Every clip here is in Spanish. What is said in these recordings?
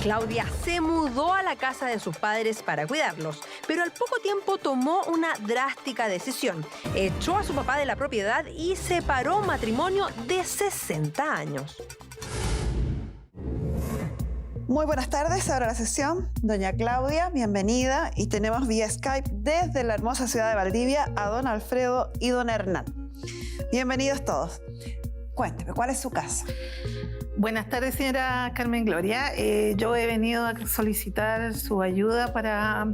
Claudia se mudó a la casa de sus padres para cuidarlos, pero al poco tiempo tomó una drástica decisión. Echó a su papá de la propiedad y separó un matrimonio de 60 años. Muy buenas tardes, ahora la sesión. Doña Claudia, bienvenida. Y tenemos vía Skype desde la hermosa ciudad de Valdivia a don Alfredo y don Hernán. Bienvenidos todos. Cuénteme, ¿cuál es su casa? Buenas tardes, señora Carmen Gloria. Yo he venido a solicitar su ayuda para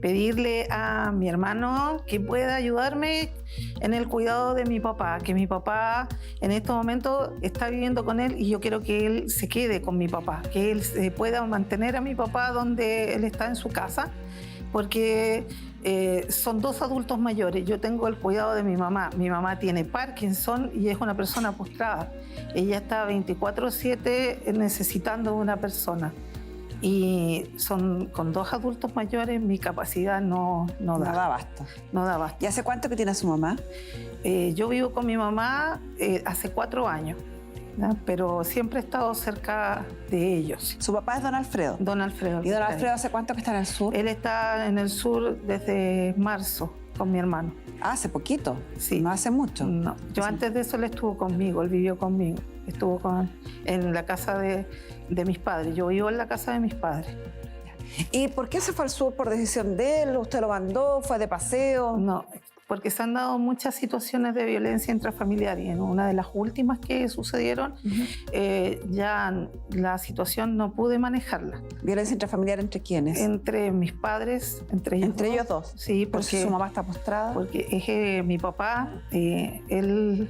pedirle a mi hermano que pueda ayudarme en el cuidado de mi papá, que mi papá en estos momentos está viviendo con él y yo quiero que él se quede con mi papá, que él pueda mantener a mi papá donde él está en su casa, porque son dos adultos mayores. Yo tengo el cuidado de mi mamá. Mi mamá tiene Parkinson y es una persona postrada. Ella está 24/7 necesitando una persona. Y con dos adultos mayores mi capacidad no da. No da abasto. No da abasto. ¿Y hace cuánto que tiene su mamá? Yo vivo con mi mamá hace 4 años, ¿no? Pero siempre he estado cerca de ellos. Su papá es don Alfredo. Don Alfredo. ¿Y don Alfredo hace cuánto que está en el sur? Él está en el sur desde marzo con mi hermano. Ah, hace poquito. Sí. No hace mucho. No. Yo antes de eso él estuvo conmigo, él vivió conmigo. Estuvo en la casa de mis padres. Yo vivo en la casa de mis padres. ¿Y por qué se fue al sur? ¿Por decisión de él? ¿Usted lo mandó? ¿Fue de paseo? No, porque se han dado muchas situaciones de violencia intrafamiliar y en una de las últimas que sucedieron ya la situación no pude manejarla. ¿Violencia intrafamiliar entre quiénes? Entre mis padres, entre ellos dos. Sí, ¿Por porque su mamá está postrada? Porque es que mi papá, él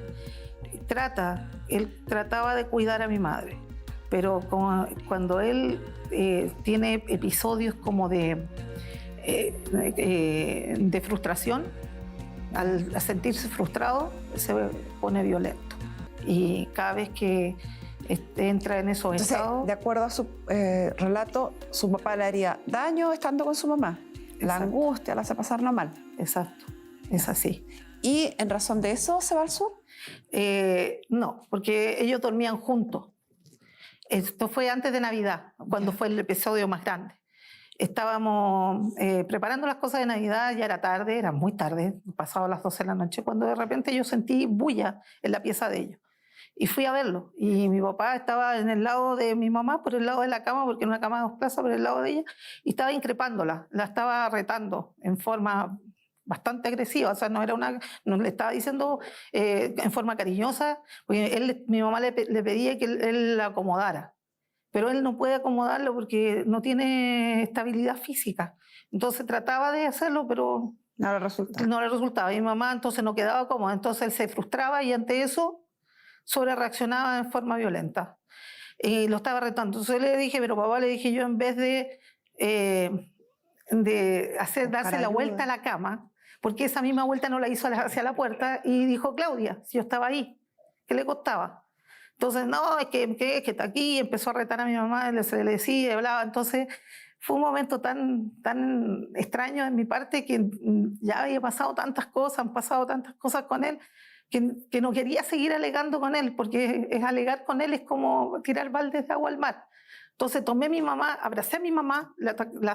trataba de cuidar a mi madre, pero cuando él tiene episodios como de frustración, al sentirse frustrado, se pone violento. Y cada vez que entra en esos estados... De acuerdo a su relato, su papá le haría daño estando con su mamá. La angustia la hace pasarlo mal. Exacto, es así. ¿Y en razón de eso se va al sur? No, porque ellos dormían juntos. Esto fue antes de Navidad, cuando fue el episodio más grande. Estábamos preparando las cosas de Navidad, ya era tarde, era muy tarde, pasado las 12 de la noche, cuando de repente yo sentí bulla en la pieza de ellos. Y fui a verlo. Y mi papá estaba en el lado de mi mamá, por el lado de la cama, porque era una cama de 2 plazas, por el lado de ella, y estaba increpándola, la estaba retando en forma bastante agresiva, o sea, no le estaba diciendo en forma cariñosa, porque mi mamá le pedía que él la acomodara. Pero él no puede acomodarlo porque no tiene estabilidad física. Entonces trataba de hacerlo, pero no le resultaba. No le resultaba. Y mi mamá entonces no quedaba cómoda. Entonces él se frustraba y ante eso sobrereaccionaba en forma violenta. Y lo estaba retando. Entonces le dije, pero papá, le dije yo, en vez de darse la vuelta a la cama, porque esa misma vuelta no la hizo hacia la puerta, y dijo, Claudia, si yo estaba ahí, ¿qué le costaba? Entonces, no, es que está aquí, empezó a retar a mi mamá, se le decía, hablaba. Entonces, fue un momento tan extraño en mi parte que ya había pasado tantas cosas, han pasado tantas cosas con él, que no quería seguir alegando con él, porque alegar con él es como tirar baldes de agua al mar. Entonces, tomé a mi mamá, abracé a mi mamá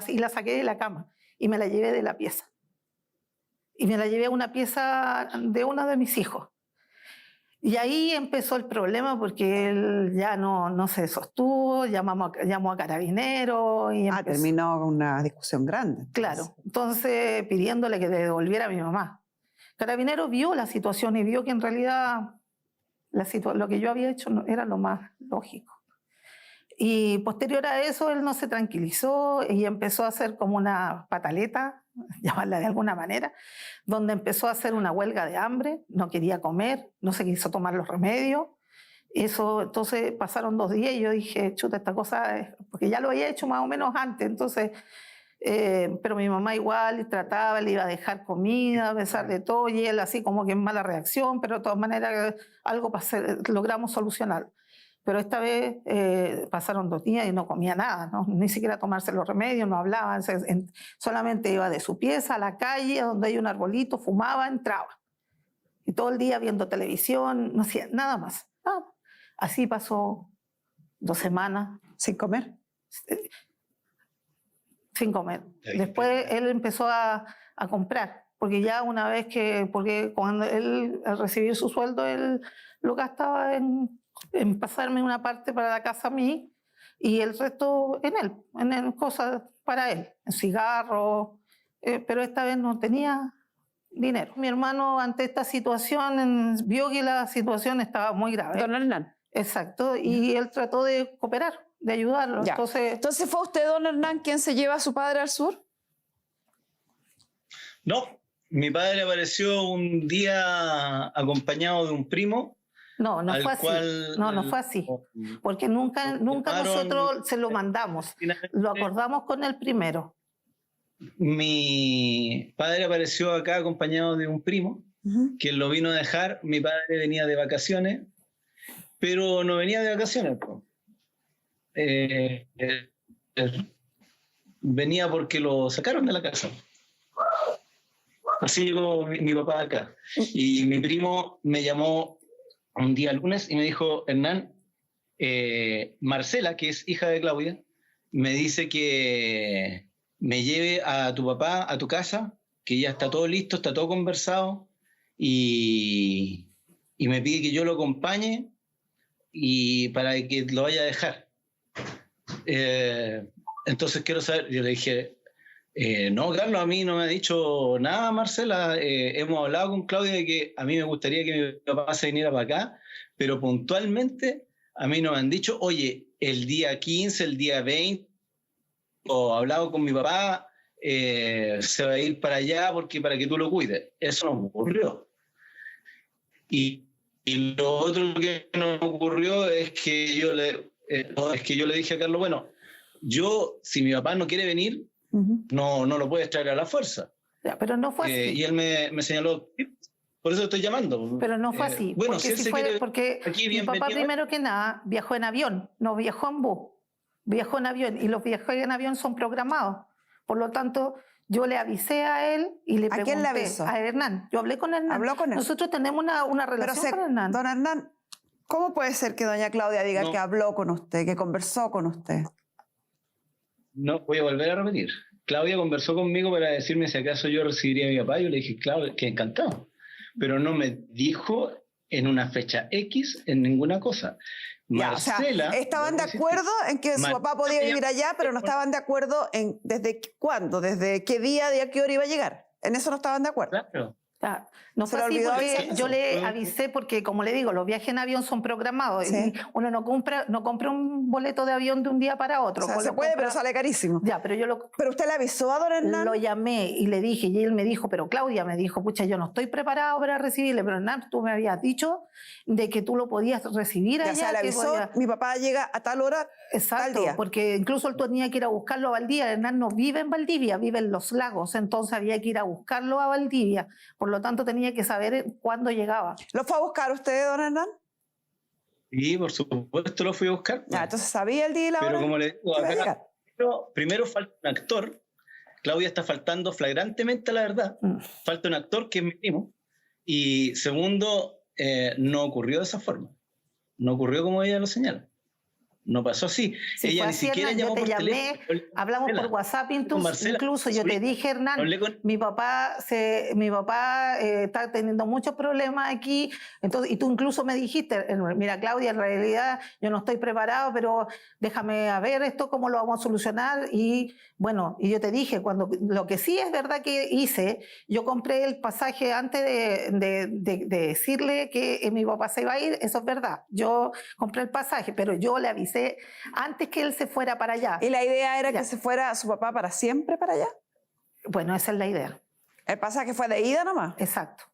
y la saqué de la cama y me la llevé de la pieza. Y me la llevé a una pieza de uno de mis hijos. Y ahí empezó el problema porque él ya no se sostuvo, llamó a Carabineros. Y terminó con una discusión grande. Claro, entonces pidiéndole que devolviera a mi mamá. Carabineros vio la situación y vio que en realidad lo que yo había hecho era lo más lógico. Y posterior a eso él no se tranquilizó y empezó a hacer como una pataleta, llamarla de alguna manera, donde empezó a hacer una huelga de hambre, no quería comer, no se quiso tomar los remedios. Entonces pasaron 2 días y yo dije, chuta, esta cosa, porque ya lo había hecho más o menos antes, entonces, pero mi mamá igual trataba, le iba a dejar comida a pesar de todo, y él así como que en mala reacción, pero de todas maneras algo logramos solucionar. Pero esta vez pasaron 2 días y no comía nada, ¿no? Ni siquiera tomarse los remedios, no hablaba, solamente iba de su pieza a la calle, donde hay un arbolito, fumaba, entraba. Y todo el día viendo televisión, no hacía nada más. Así pasó 2 semanas. ¿Sin comer? sin comer. Después él empezó a comprar, porque ya una vez porque cuando él, al recibir su sueldo, él lo gastaba en pasarme una parte para la casa a mí y el resto en cosas para él, en cigarros, pero esta vez no tenía dinero. Mi hermano, ante esta situación, vio que la situación estaba muy grave. Don Hernán. Exacto, y él trató de cooperar, de ayudarlo. Ya. Entonces, ¿fue usted, don Hernán, quien se lleva a su padre al sur? No, mi padre apareció un día acompañado de un primo. No fue así. No fue así. Porque nunca nosotros se lo mandamos. Lo acordamos con el primero. Mi padre apareció acá acompañado de un primo, quien lo vino a dejar. Mi padre venía de vacaciones, pero no venía de vacaciones. Venía porque lo sacaron de la casa. Así llegó mi papá acá. Y mi primo me llamó un día lunes y me dijo: Hernán, Marcela, que es hija de Claudia, me dice que me lleve a tu papá a tu casa, que ya está todo listo, está todo conversado, y me pide que yo lo acompañe y para que lo vaya a dejar. Entonces quiero saber, yo le dije, no, Carlos, a mí no me ha dicho nada, Marcela. Hemos hablado con Claudia de que a mí me gustaría que mi papá se viniera para acá, pero puntualmente a mí no me han dicho, oye, el día 15, el día 20, o hablado con mi papá, se va a ir para allá porque para que tú lo cuides. Eso no ocurrió. Y lo otro que no ocurrió es que yo le dije a Carlos, bueno, si mi papá no quiere venir, no lo puedes traer a la fuerza. Ya, pero no fue así. Y él me señaló, por eso estoy llamando. Pero no fue así. Bueno, porque mi papá, primero que nada, viajó en avión, no viajó en bus, viajó en avión, y los viajes en avión son programados. Por lo tanto, yo le avisé a él y le pregunté. ¿A quién le avisó? A Hernán. Yo hablé con Hernán. ¿Habló con él? Nosotros tenemos una relación con Hernán. Don Hernán, ¿cómo puede ser que doña Claudia diga que habló con usted, que conversó con usted? No, voy a volver a repetir. Claudia conversó conmigo para decirme si acaso yo recibiría a mi papá. Yo le dije, Claudia, que encantado. Pero no me dijo en una fecha X, en ninguna cosa. Ya, Marcela, o sea, estaban de acuerdo en que su papá podía vivir allá, pero no estaban de acuerdo en desde cuándo, desde qué día, de a qué hora iba a llegar. En eso no estaban de acuerdo. Claro. No fue así porque yo le avisé, porque como le digo, los viajes en avión son programados. Sí. Y uno no compra un boleto de avión de un día para otro. O sea, se puede, pero sale carísimo. Ya, pero ¿Pero usted le avisó a don Hernán? Lo llamé y le dije, y él me dijo, pero Claudia me dijo, pucha, yo no estoy preparado para recibirle, pero Hernán, tú me habías dicho de que tú lo podías recibir allá. Ya, o sea, le avisó, mi papá llega a tal hora, exacto, tal día. Porque incluso él tenía que ir a buscarlo a Valdivia. Hernán no vive en Valdivia, vive en Los Lagos, entonces había que ir a buscarlo a Valdivia. Por lo tanto, tenía que saber cuándo llegaba. ¿Lo fue a buscar usted, don Hernán? Sí, por supuesto lo fui a buscar. Ya, entonces sabía el día y la hora. Pero como le digo, acá, primero falta un actor. Claudia está faltando flagrantemente a la verdad. Falta un actor que es mi primo. Y segundo, no ocurrió de esa forma. No ocurrió como ella lo señala. No pasó así. Si ella ni así, siquiera Hernán, llamó yo te por llamé, teléfono. hablamos por WhatsApp, incluso yo te dije, Hernán, mi papá está teniendo muchos problemas aquí, entonces, y tú incluso me dijiste, mira Claudia, en realidad yo no estoy preparado, pero déjame a ver esto, cómo lo vamos a solucionar, y bueno, y yo te dije, lo que sí es verdad que hice, yo compré el pasaje antes de decirle que mi papá se iba a ir, eso es verdad, yo compré el pasaje, pero yo le avisé antes que él se fuera para allá. ¿Y la idea era que se fuera su papá para siempre para allá? Bueno, esa es la idea. ¿El pasaje fue de ida nomás? Exacto.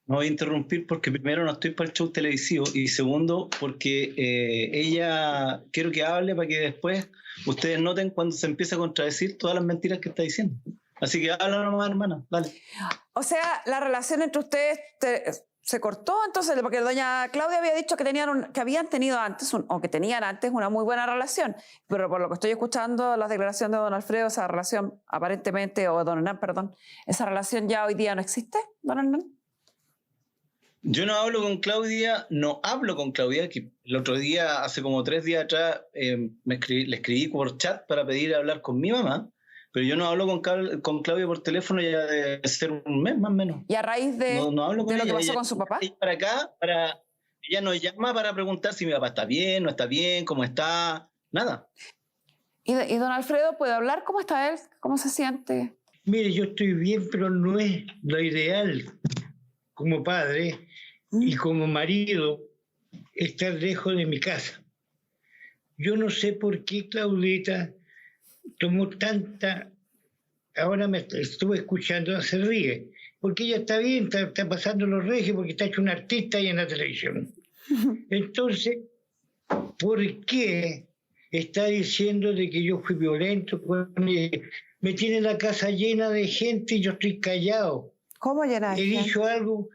No voy a interrumpir porque primero no estoy para el show televisivo y segundo porque ella quiero que hable para que después ustedes noten cuando se empieza a contradecir todas las mentiras que está diciendo. Así que habla nomás, hermana, dale. O sea, la relación entre ustedes se cortó entonces, porque doña Claudia había dicho que habían tenido antes, o que tenían antes una muy buena relación, pero por lo que estoy escuchando las declaraciones de don Alfredo, esa relación aparentemente, o don Hernán, perdón, esa relación ya hoy día no existe, don Hernán. Yo no hablo con Claudia, que el otro día, hace como 3 días atrás, le escribí por chat para pedir hablar con mi mamá, pero yo no hablo con Claudia por teléfono ya de ser un mes más o menos. Y a raíz de, No hablo con de lo ella. que pasó con su papá. Ella para acá, ella nos llama para preguntar si mi papá está bien, no está bien, cómo está, nada. Y don Alfredo, ¿puede hablar? ¿Cómo está él? ¿Cómo se siente? Mire, yo estoy bien, pero no es lo ideal como padre y como marido estar lejos de mi casa. Yo no sé por qué Claudita tomó tanta... Ahora me estuve escuchando, se ríe, porque ella está bien, está pasando los regios, porque está hecho un artista ahí en la televisión. Entonces, ¿por qué está diciendo de que yo fui violento? Me tiene la casa llena de gente y yo estoy callado. ¿Cómo llenar? He dicho algo,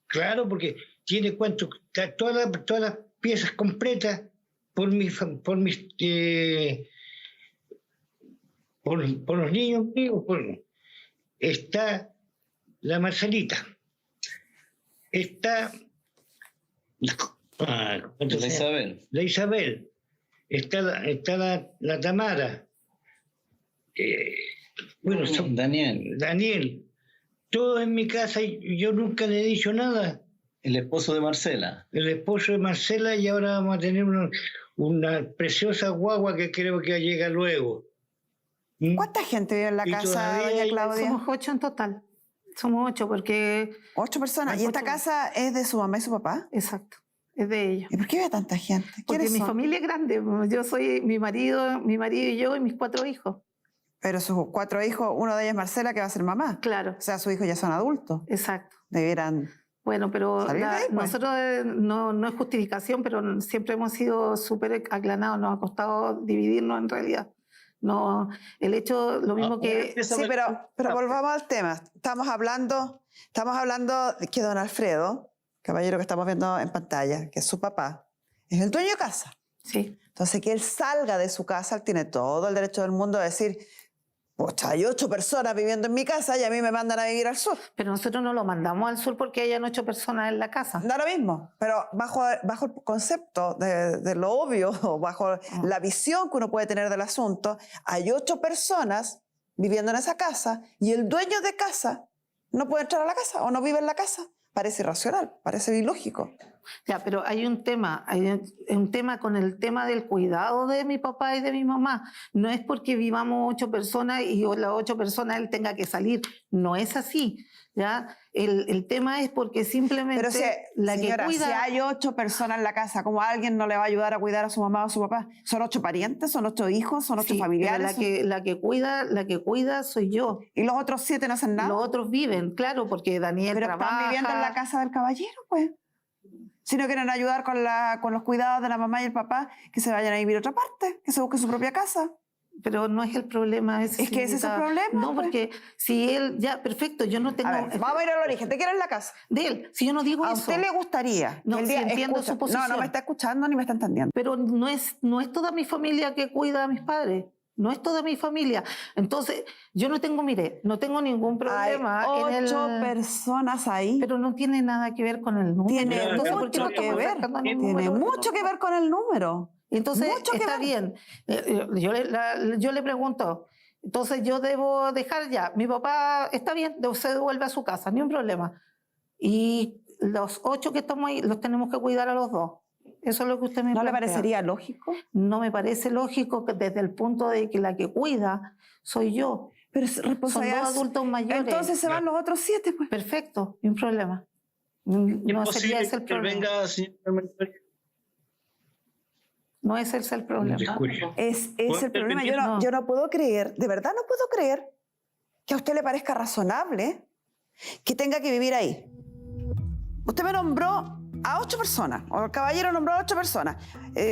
claro, porque tiene todas las piezas completas por los niños míos. Está la Marcelita, está La Isabel. la Isabel, está la Tamara, Daniel, todo en mi casa y yo nunca le he dicho nada. El esposo de Marcela. El esposo de Marcela, y ahora vamos a tener una preciosa guagua que creo que llega luego. ¿Cuánta gente vive en la Y casa, todavía doña hay- Claudia? Somos 8 en total. Somos 8 porque... 8 personas. Hay ¿Y esta 8. casa es de su mamá y su papá? Exacto, es de ellos. ¿Y por qué vive tanta gente? Porque ¿Quiénes mi son? familia es grande. Yo soy mi marido y yo y mis 4 hijos. Pero sus 4 hijos, uno de ellos es Marcela, que va a ser mamá. Claro, O sea, sus hijos ya son adultos. exacto. Debieran... Bueno, pero Salir de ahí, pues. nosotros no es justificación, pero siempre hemos sido súper aclanados, nos ha costado dividirnos en realidad. No, el hecho, lo mismo que... Sí, pero volvamos al tema. Estamos hablando de que don Alfredo, caballero que estamos viendo en pantalla, que es su papá, es el dueño de casa. Sí, Entonces, que él salga de su casa, él tiene todo el derecho del mundo de decir, pues hay 8 personas viviendo en mi casa y a mí me mandan a vivir al sur. pero nosotros no lo mandamos al sur porque hayan 8 personas en la casa. Da lo mismo, pero bajo el concepto de lo obvio, o bajo la visión que uno puede tener del asunto, hay 8 personas viviendo en esa casa y el dueño de casa no puede entrar a la casa o no vive en la casa. Parece irracional, parece ilógico. Ya, pero hay un tema con el tema del cuidado de mi papá y de mi mamá. No es porque vivamos 8 personas y las 8 personas él tenga que salir. No es así. ¿Ya? El tema es porque simplemente Pero la señora, que cuida... si hay 8 personas en la casa, ¿cómo alguien no le va a ayudar a cuidar a su mamá o a su papá? ¿Son 8 parientes? ¿Son 8 hijos? ¿Son 8 Sí, pero familiares? la que cuida soy yo. ¿Y los otros 7 no hacen nada? Los otros viven, claro, porque Daniel Pero trabaja. están viviendo en la casa del caballero, pues. Si no quieren ayudar con los cuidados de la mamá y el papá, que se vayan a vivir a otra parte, que se busquen su propia casa. Pero no es el problema ese. Es que ese es el señorita. problema, No, pues. porque si él, ya, perfecto, yo no tengo... A ver, vamos a ir al origen. ¿Te quieres la casa? De él, si yo no digo ¿A eso. usted le gustaría? No, que el sí, entiendo escucha, su posición. No me está escuchando ni me está entendiendo. Pero no es toda mi familia que cuida a mis padres. No es toda mi familia. Entonces, yo no tengo ningún problema Hay en 8 el... personas ahí. Pero no tiene nada que ver con el número. Tiene Entonces, ¿por qué mucho lo que estamos ver. sacando a un Tiene número? mucho que ver con el número. Entonces, Mucho que está ver. bien. Yo le pregunto, entonces yo debo dejar ya. Mi papá está bien, se devuelve a su casa, ni un problema. Y los 8 que estamos ahí, los tenemos que cuidar a los 2. Eso es lo que usted me ¿No le plantea. parecería lógico? No me parece lógico que desde el punto de que la que cuida soy yo. Pero es Son responsabilidad. 2 adultos mayores. Entonces se van los otros 7, pues. Perfecto, ni un problema. No sería ese el problema. Venga, señor Mendoza. No es ese el problema. Te escucho. Es el problema. No. Yo no puedo creer, de verdad no puedo creer que a usted le parezca razonable que tenga que vivir ahí. Usted me nombró a 8 personas, o el caballero nombró a 8 personas.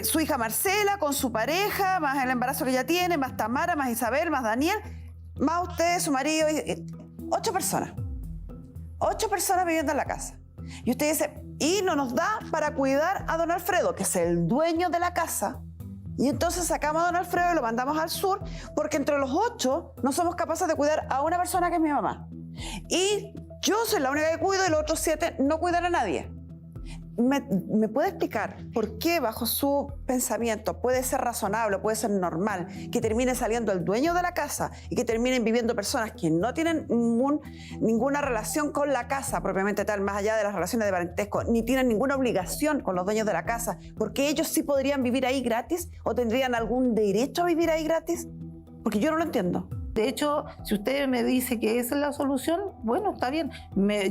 Su hija Marcela con su pareja, más el embarazo que ella tiene, más Tamara, más Isabel, más Daniel, más usted, su marido. 8 personas. 8 personas viviendo en la casa. Y usted dice, y no nos da para cuidar a don Alfredo, que es el dueño de la casa. Y entonces sacamos a don Alfredo y lo mandamos al sur, porque entre los 8 no somos capaces de cuidar a una persona que es mi mamá. Y yo soy la única que cuido y los otros 7 no cuidan a nadie. ¿Me puede explicar por qué bajo su pensamiento puede ser razonable, puede ser normal que termine saliendo el dueño de la casa y que terminen viviendo personas que no tienen ninguna relación con la casa propiamente tal, más allá de las relaciones de parentesco, ni tienen ninguna obligación con los dueños de la casa? ¿Porque ellos sí podrían vivir ahí gratis o tendrían algún derecho a vivir ahí gratis? Porque yo no lo entiendo. De hecho, si usted me dice que esa es la solución, bueno, está bien.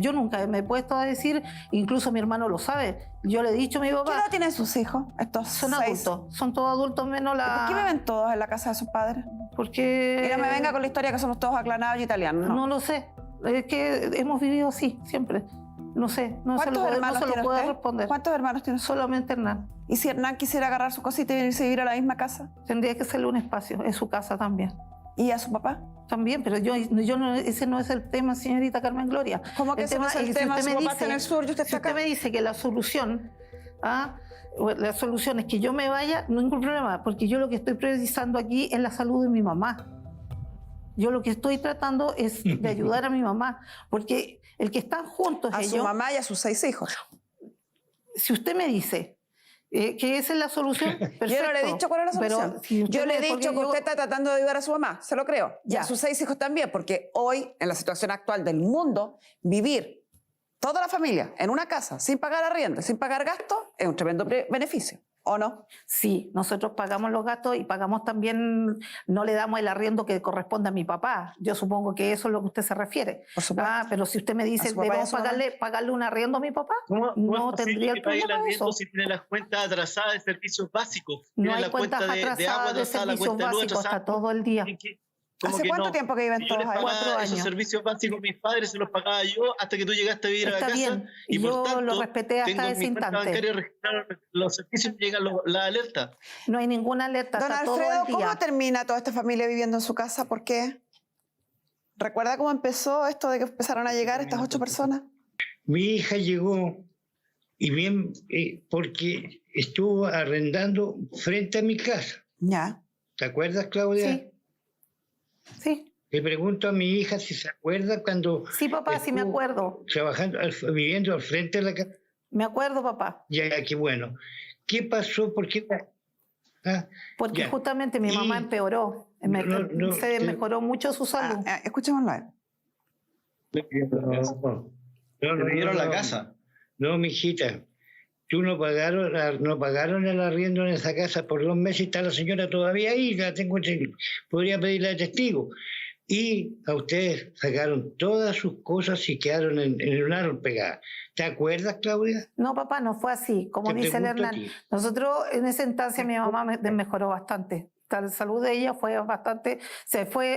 Yo nunca me he puesto a decir, incluso mi hermano lo sabe. Yo le he dicho a mi papá... ¿Qué edad tienen sus hijos? Estos son 6. adultos, son todos adultos menos la... ¿Por qué viven todos en la casa de sus padres? Porque... Y no me venga con la historia que somos todos aclanados y italianos. No lo sé. Es que hemos vivido así, siempre. No sé, no se lo puedo responder. ¿Cuántos hermanos tiene usted? Solamente Hernán. ¿Y si Hernán quisiera agarrar su cosita y venirse a vivir a la misma casa? Tendría que hacerle un espacio, es su casa también. ¿Y a su papá? También, pero yo no, ese no es el tema, señorita Carmen Gloria. ¿Cómo que ese no es el tema? Su papá está en el sur y usted está acá. Si usted me dice que la solución es que yo me vaya, no hay ningún problema, porque yo lo que estoy precisando aquí es la salud de mi mamá. Yo lo que estoy tratando es de ayudar a mi mamá, porque el que están juntos a ellos... A su mamá y a sus 6 hijos. Si usted me dice... que esa es la solución. Perfecto. Yo no le he dicho cuál es la solución. Pero si yo le he dicho que usted está tratando de ayudar a su mamá, se lo creo. Y a sus 6 hijos también, porque hoy, en la situación actual del mundo, vivir toda la familia en una casa sin pagar arriendo, sin pagar gastos, es un tremendo beneficio. ¿O no? Sí, nosotros pagamos los gastos y pagamos también, no le damos el arriendo que corresponde a mi papá. Yo supongo que eso es lo que usted se refiere. Por supuesto. Pero si usted me dice, ¿debemos pagarle un arriendo a mi papá? ¿Cómo tendría el problema de eso. Si tiene las cuentas atrasadas de servicios básicos? No hay cuentas atrasadas de servicios básicos, está todo el día. ¿Hace cuánto tiempo que viven todos ahí? 4 años. Esos servicios básicos mis padres se los pagaba yo hasta que tú llegaste a vivir a la casa. Bien. Y yo por tanto, lo respeté hasta tengo ese en mi cuenta instante. bancaria registrada los servicios y llegan las alertas. No hay ninguna alerta, Don está Alfredo, todo el día. ¿cómo termina toda esta familia viviendo en su casa? ¿Por qué? ¿Recuerda cómo empezó esto de que empezaron a llegar estas 8 personas? Mi hija llegó y bien porque estuvo arrendando frente a mi casa. Ya. ¿Te acuerdas, Claudia? Sí. Sí. Le pregunto a mi hija si se acuerda cuando... Sí, papá, sí me acuerdo. Trabajando, viviendo al frente de la casa. Me acuerdo, papá. Ya, qué bueno. ¿Qué pasó? ¿Por qué? Porque justamente mi mamá empeoró. Se mejoró mucho su salud. Escuchémoslo a él. ¿Le dieron la casa? No, mijita. Tú no pagaron el arriendo en esa casa por 2 meses y está la señora todavía ahí. Podría pedirle de testigo. Y a ustedes sacaron todas sus cosas y quedaron en un árbol pegadas. ¿Te acuerdas, Claudia? No, papá, no fue así. Como dice el Hernán, nosotros en esa instancia mi mamá mejoró bastante. La salud de ella fue bastante,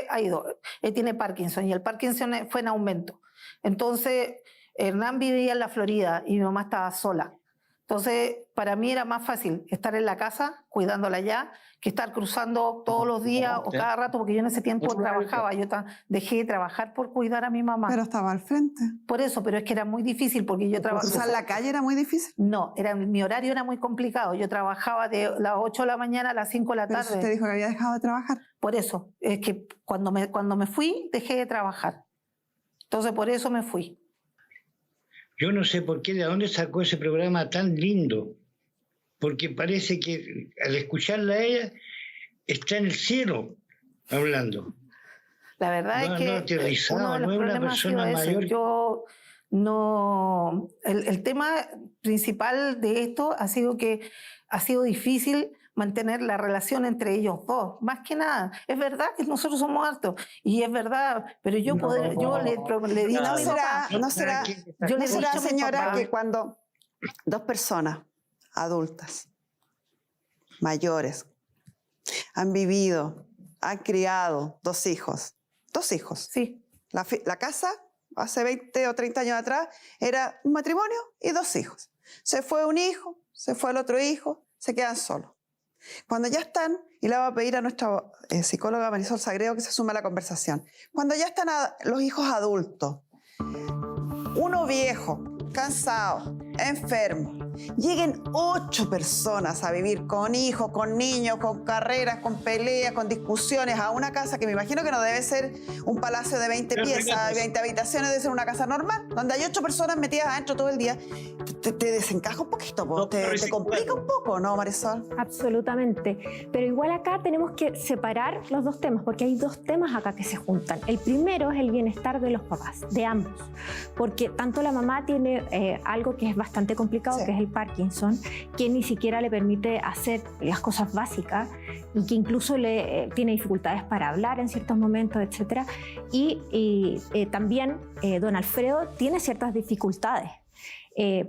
ha ido. Él tiene Parkinson y el Parkinson fue en aumento. Entonces, Hernán vivía en la Florida y mi mamá estaba sola. Entonces, para mí era más fácil estar en la casa, cuidándola allá, que estar cruzando todos los días o cada rato, porque yo en ese tiempo trabajaba. Yo dejé de trabajar por cuidar a mi mamá. Pero estaba al frente. Por eso, pero es que era muy difícil porque yo trabajaba... ¿Cruzar la calle era muy difícil? No, mi horario era muy complicado. Yo trabajaba de las 8 de la mañana a las 5 de la tarde. Pero usted dijo que había dejado de trabajar. Por eso, es que cuando me fui, dejé de trabajar. Entonces, por eso me fui. Yo no sé por qué, de dónde sacó ese programa tan lindo. Porque parece que al escucharla a ella, está en el cielo hablando. La verdad es que uno de los problemas ha sido ese. Yo no... El tema principal de esto ha sido que ha sido difícil mantener la relación entre ellos dos, más que nada. Es verdad que nosotros somos hartos, y es verdad, pero yo le dije a mi papá... ¿No será, señora, que cuando 2 personas adultas, mayores, han vivido, han criado 2 hijos? 2 hijos. Sí. La casa, hace 20 o 30 años atrás, era un matrimonio y 2 hijos. Se fue un hijo, se fue el otro hijo, se quedan solos. Cuando ya están, y le voy a pedir a nuestra psicóloga Marisol Sagredo que se sume a la conversación, cuando ya están los hijos adultos, uno viejo, cansado, enfermos, lleguen 8 personas a vivir con hijos, con niños, con carreras, con peleas, con discusiones a una casa que me imagino que no debe ser un palacio de 20 piezas, 20 habitaciones, debe ser una casa normal, donde hay 8 personas metidas adentro todo el día. Te desencaja un poquito, No, te complica un poco, ¿no, Marisol? Absolutamente. Pero igual acá tenemos que separar los dos temas, porque hay dos temas acá que se juntan. El primero es el bienestar de los papás, de ambos, porque tanto la mamá tiene algo que es bastante complicado, Sí. que es el Parkinson, que ni siquiera le permite hacer las cosas básicas y que incluso tiene dificultades para hablar en ciertos momentos, etc. Y también don Alfredo tiene ciertas dificultades.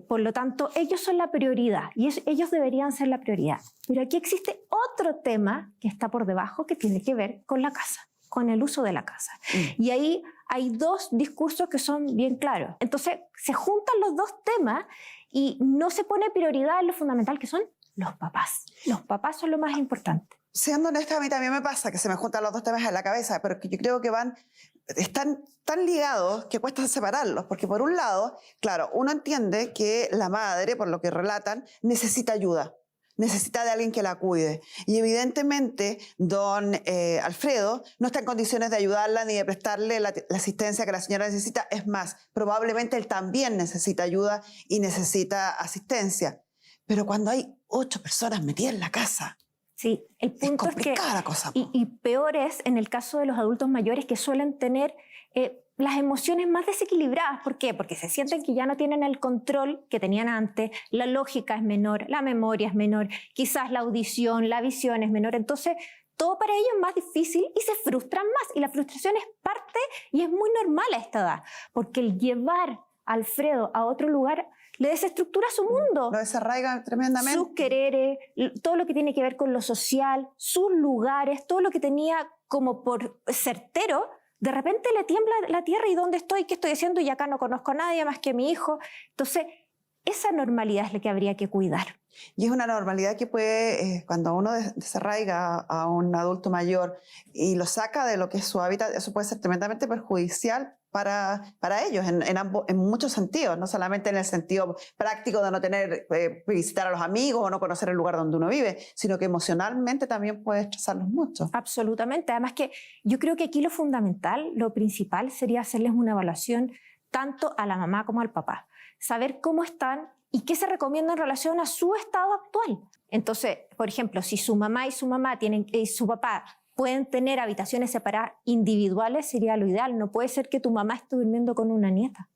Por lo tanto, ellos son la prioridad y ellos deberían ser la prioridad. Pero aquí existe otro tema que está por debajo que tiene que ver con la casa, con el uso de la casa. Y ahí hay dos discursos que son bien claros. Entonces, se juntan los dos temas y no se pone prioridad en lo fundamental, que son los papás. Los papás son lo más importante. Siendo honesta, a mí también me pasa que se me juntan los dos temas en la cabeza, pero que yo creo que están tan ligados que cuesta separarlos, porque por un lado, claro, uno entiende que la madre, por lo que relatan, necesita ayuda, necesita de alguien que la cuide. Y evidentemente, don Alfredo no está en condiciones de ayudarla ni de prestarle la asistencia que la señora necesita. Es más, probablemente él también necesita ayuda y necesita asistencia. Pero cuando hay 8 personas metidas en la casa, Sí, el punto es que, complicada la cosa. y peor es en el caso de los adultos mayores que suelen tener las emociones más desequilibradas. ¿Por qué? Porque se sienten que ya no tienen el control que tenían antes, la lógica es menor, la memoria es menor, quizás la audición, la visión es menor. Entonces, todo para ellos es más difícil y se frustran más. Y la frustración es parte y es muy normal a esta edad, porque el llevar a Alfredo a otro lugar le desestructura su mundo. Lo desarraiga tremendamente. Sus quereres, todo lo que tiene que ver con lo social, sus lugares, todo lo que tenía como por certero, de repente le tiembla la tierra y ¿dónde estoy? ¿Qué estoy haciendo? Y acá no conozco a nadie más que a mi hijo. Entonces, esa normalidad es la que habría que cuidar. Y es una normalidad que puede, cuando uno desarraiga a un adulto mayor y lo saca de lo que es su hábitat, eso puede ser tremendamente perjudicial para ellos en muchos sentidos, no solamente en el sentido práctico de no tener, visitar a los amigos o no conocer el lugar donde uno vive, sino que emocionalmente también puede estresarlos mucho. Absolutamente. Además que yo creo que aquí lo fundamental, lo principal sería hacerles una evaluación tanto a la mamá como al papá. Saber cómo están y qué se recomienda en relación a su estado actual. Entonces, por ejemplo, si su mamá y su papá pueden tener habitaciones separadas individuales, sería lo ideal. No puede ser que tu mamá esté durmiendo con una nieta.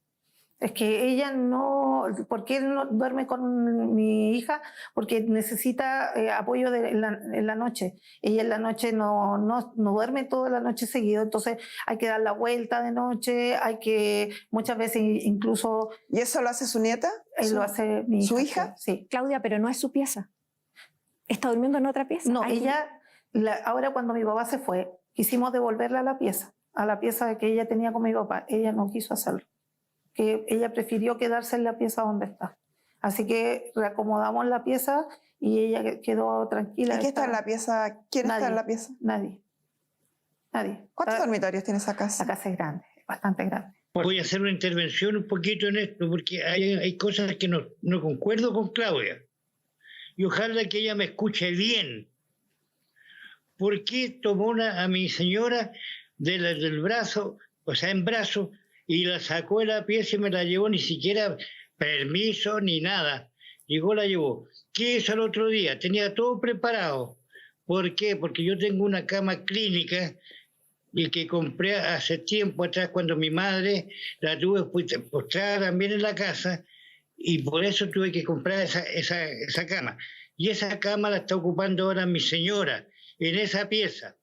Es que ella no, ¿por qué no duerme con mi hija? Porque necesita apoyo en la noche. Ella en la noche no duerme toda la noche seguido, entonces hay que dar la vuelta de noche, hay que muchas veces incluso... ¿Y eso lo hace su nieta? Lo hace mi hija. ¿Su hija? Sí. Claudia, pero no es su pieza. Está durmiendo en otra pieza. No, ahora cuando mi papá se fue, quisimos devolverla a la pieza que ella tenía con mi papá. Ella no quiso hacerlo. Que ella prefirió quedarse en la pieza donde está. Así que reacomodamos la pieza y ella quedó tranquila. ¿Y quién está en la pieza? ¿Quién está en la pieza? Nadie. ¿Cuántos dormitorios tiene esa casa? La casa es grande, bastante grande. Voy a hacer una intervención un poquito en esto, porque hay cosas que no concuerdo con Claudia. Y ojalá que ella me escuche bien. ¿Por qué tomó a mi señora del brazo, o sea, en brazo, y la sacó de la pieza y me la llevó, ni siquiera permiso ni nada? Llegó, la llevó. ¿Qué hizo el otro día? Tenía todo preparado. ¿Por qué? Porque yo tengo una cama clínica y que compré hace tiempo atrás cuando mi madre la tuve postrada también en la casa, y por eso tuve que comprar esa cama. Y esa cama la está ocupando ahora mi señora en esa pieza.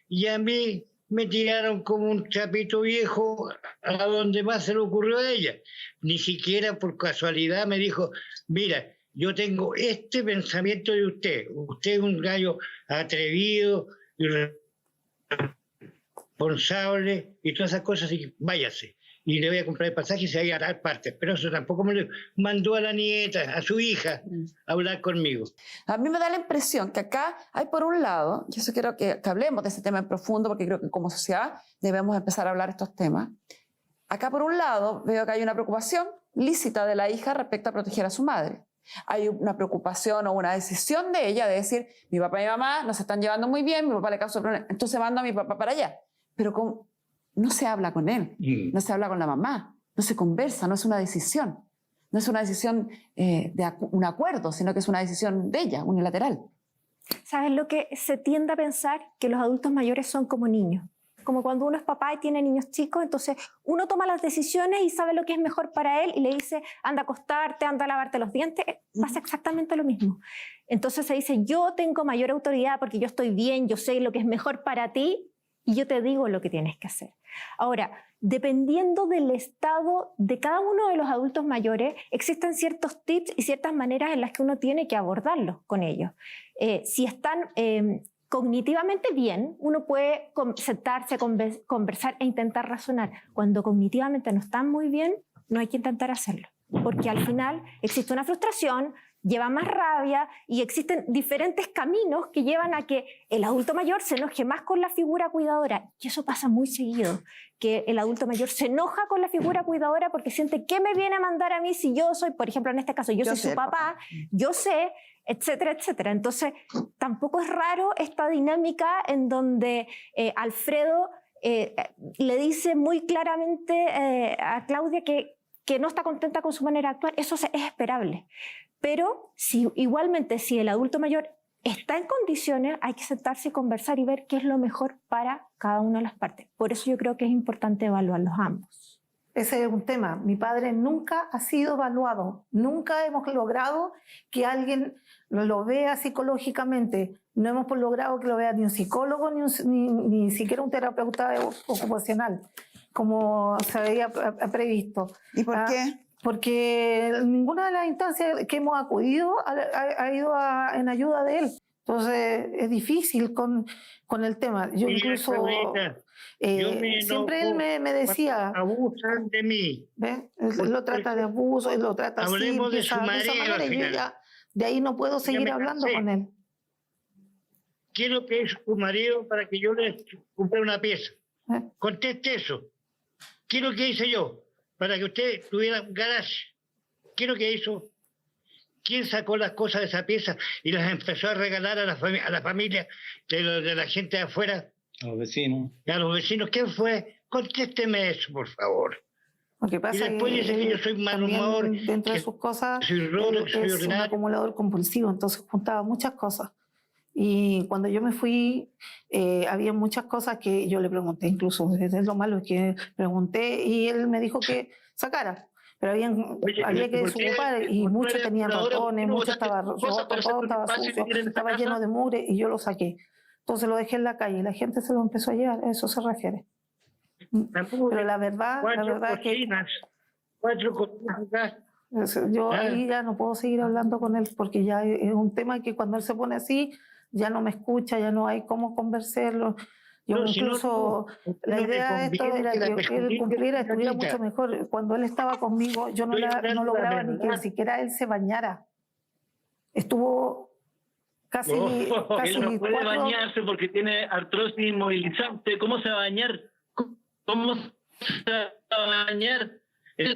Y a mí me tiraron como un chapito viejo a donde más se le ocurrió a ella. Ni siquiera por casualidad me dijo, mira, yo tengo este pensamiento de usted. Usted es un gallo atrevido, irresponsable y todas esas cosas, y váyase. Y le voy a comprar el pasaje y se va a dar parte. Pero eso tampoco me lo mandó a la nieta, a su hija, a hablar conmigo. A mí me da la impresión que acá hay, por un lado, y eso quiero que hablemos de ese tema en profundo, porque creo que como sociedad debemos empezar a hablar estos temas. acá por un lado veo que hay una preocupación lícita de la hija respecto a proteger a su madre. Hay una preocupación o una decisión de ella de decir, mi papá y mi mamá no se están llevando muy bien, mi papá le causa problemas, entonces mando a mi papá para allá. Pero no se habla con él, no se habla con la mamá, no se conversa, no es una decisión. No es una decisión de un acuerdo, sino que es una decisión de ella, unilateral. ¿Sabes lo que se tiende a pensar? Que los adultos mayores son como niños. Como cuando uno es papá y tiene niños chicos, entonces uno toma las decisiones y sabe lo que es mejor para él y le dice, anda a acostarte, anda a lavarte los dientes. Pasa exactamente lo mismo. Entonces se dice, yo tengo mayor autoridad porque yo estoy bien, yo sé lo que es mejor para ti y yo te digo lo que tienes que hacer. Ahora, dependiendo del estado de cada uno de los adultos mayores, existen ciertos tips y ciertas maneras en las que uno tiene que abordarlos con ellos. Si están cognitivamente bien, uno puede sentarse, conversar e intentar razonar. Cuando cognitivamente no están muy bien, no hay que intentar hacerlo, porque al final existe una frustración, lleva más rabia y existen diferentes caminos que llevan a que el adulto mayor se enoje más con la figura cuidadora. Y eso pasa muy seguido, que el adulto mayor se enoja con la figura cuidadora porque siente ¿qué me viene a mandar a mí si yo soy, por ejemplo, en este caso, yo soy su papá, yo sé, etcétera, etcétera? Entonces, tampoco es raro esta dinámica en donde Alfredo le dice muy claramente a Claudia que no está contenta con su manera de actuar. Eso es esperable. Pero igualmente, si el adulto mayor está en condiciones, hay que sentarse y conversar y ver qué es lo mejor para cada una de las partes. Por eso yo creo que es importante evaluarlos ambos. Ese es un tema. Mi padre nunca ha sido evaluado. Nunca hemos logrado que alguien lo vea psicológicamente. No hemos logrado que lo vea ni un psicólogo ni siquiera un terapeuta ocupacional, como se había previsto. ¿Y por qué? Porque ninguna de las instancias que hemos acudido ha ido en ayuda de él. Entonces es difícil con el tema. Yo incluso siempre él me decía, abusan de mí. ¿ves? Él lo trata de abuso, él lo trata así, Hablemos de su marido, esa manera, al y yo final. ya de ahí no puedo seguir me hablando cansé. con él. Quiero que es su marido para que yo le compre una pieza. ¿Eh? Conteste eso. ¿Qué es lo que hice yo para que usted tuviera un garage? ¿Qué es lo que hizo? ¿Quién sacó las cosas de esa pieza y las empezó a regalar a la familia de la gente de afuera? A los vecinos. ¿Y a los vecinos? ¿Quién fue? Contésteme eso, por favor. Lo que pasa Y después dice que yo soy mal también humor, dentro de que sus cosas, soy rolo, que soy es un ordinario. acumulador compulsivo, entonces juntaba muchas cosas. Y cuando yo me fui, había muchas cosas que yo le pregunté, incluso, es lo malo, que pregunté y él me dijo que sacara. Pero había que ¿por qué? desocupar y ¿Por qué muchos eres tenían curadora? ratones, ¿Por qué no muchos botaste estaba tus cosas roto, para todo hacer estaba tu espacio sucio, que tienes en esta estaba casa? lleno de mugre y yo lo saqué. Entonces lo dejé en la calle y la gente se lo empezó a llevar, a eso se refiere. Tampoco Pero la verdad que cuatro cocinas acá. yo Ah. ahí ya no puedo seguir hablando con él porque ya es un tema que cuando él se pone así ya no me escucha, ya no hay cómo conversarlo. Yo No, si no, incluso la no le idea de esto conviene era que la que él perjudique cumpliera, la estuviera niña. mucho mejor. Cuando él estaba conmigo yo no, Estoy hablando no la lograba ni que verdad. siquiera él se bañara. Estuvo casi, casi Él no puede 4 bañarse porque tiene artrosis inmovilizante. ¿Cómo se va a bañar? ¿Cómo se va a bañar?